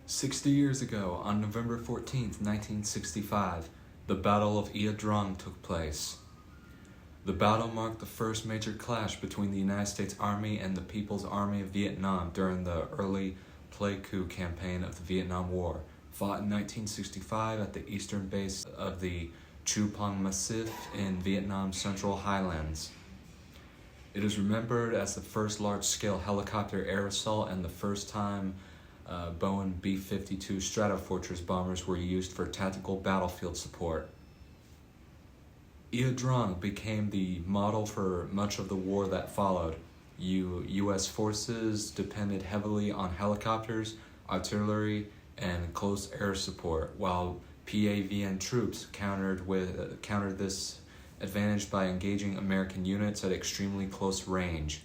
60 years ago, on November 14th, 1965, the Battle of Ia Drang took place. The battle marked the first major clash between the United States Army and the People's Army of Vietnam during the early Pleiku campaign of the Vietnam War, fought in 1965 at the eastern base of the Chu Pong Massif in Vietnam's Central Highlands. It is remembered as the first large-scale helicopter air assault and the first time Boeing B-52 Stratofortress bombers were used for tactical battlefield support. Ia Drang became the model for much of the war that followed. U.S. forces depended heavily on helicopters, artillery, and close air support, while PAVN troops countered this advantage by engaging American units at extremely close range.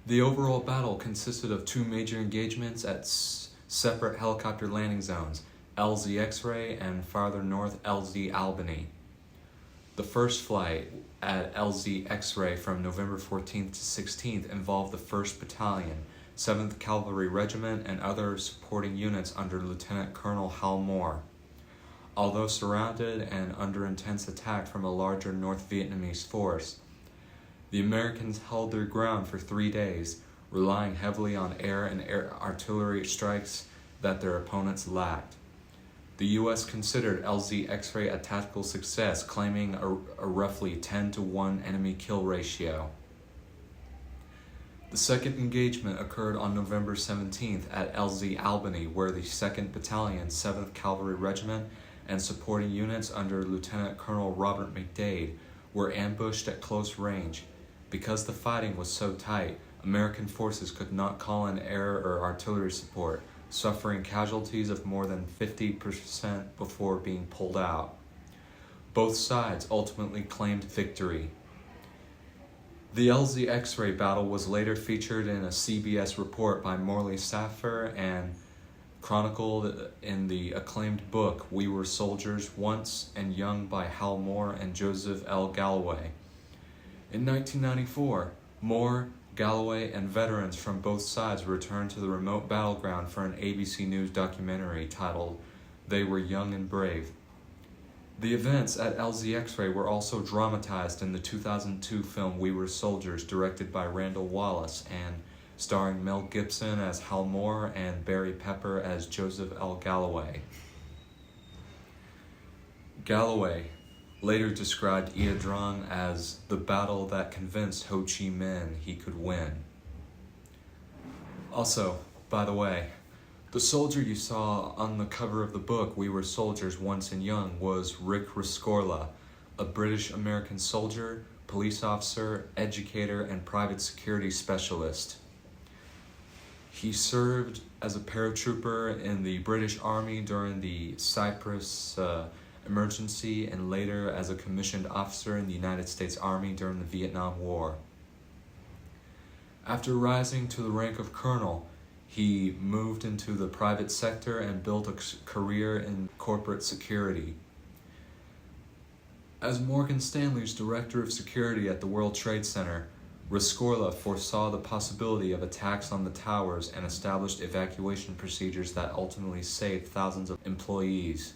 The overall battle consisted of two major engagements at separate helicopter landing zones, LZ X-Ray and farther north LZ Albany. The first flight at LZ X-Ray from November 14th to 16th involved the 1st Battalion, 7th Cavalry Regiment, and other supporting units under Lieutenant Colonel Hal Moore. Although surrounded and under intense attack from a larger North Vietnamese force, the Americans held their ground for 3 days, relying heavily on air and air artillery strikes that their opponents lacked. The U.S. considered LZ X-Ray a tactical success, claiming a roughly 10-to-1 enemy kill ratio. The second engagement occurred on November 17th at LZ Albany, where the 2nd Battalion, 7th Cavalry Regiment, and supporting units under Lieutenant Colonel Robert McDade were ambushed at close range. Because the fighting was so tight, American forces could not call in air or artillery support, suffering casualties of more than 50% before being pulled out. Both sides ultimately claimed victory. The LZ X-Ray battle was later featured in a CBS report by Morley Safer and chronicled in the acclaimed book We Were Soldiers Once and Young by Hal Moore and Joseph L. Galloway. In 1994, Moore, Galloway, and veterans from both sides returned to the remote battleground for an ABC News documentary titled They Were Young and Brave. The events at LZ X-Ray were also dramatized in the 2002 film We Were Soldiers, directed by Randall Wallace and starring Mel Gibson as Hal Moore and Barry Pepper as Joseph L. Galloway. Galloway later described Ia Drang as the battle that convinced Ho Chi Minh he could win. Also, by the way, the soldier you saw on the cover of the book We Were Soldiers Once and Young was Rick Rescorla, a British-American soldier, police officer, educator, and private security specialist. He served as a paratrooper in the British Army during the Cyprus emergency and later as a commissioned officer in the United States Army during the Vietnam War. After rising to the rank of colonel, he moved into the private sector and built a career in corporate security. As Morgan Stanley's director of security at the World Trade Center, Rescorla foresaw the possibility of attacks on the towers and established evacuation procedures that ultimately saved thousands of employees.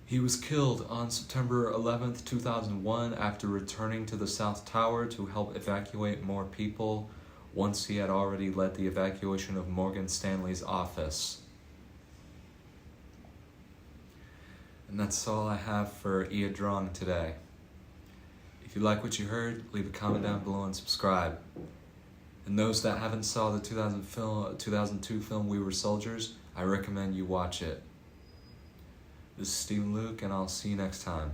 He was killed on September 11, 2001, after returning to the South Tower to help evacuate more people once he had already led the evacuation of Morgan Stanley's office. And that's all I have for Ia Drang today. If you like what you heard, leave a comment down below and subscribe. And those that haven't saw the 2002 film We Were Soldiers, I recommend you watch it. This is Stephen Luke, and I'll see you next time.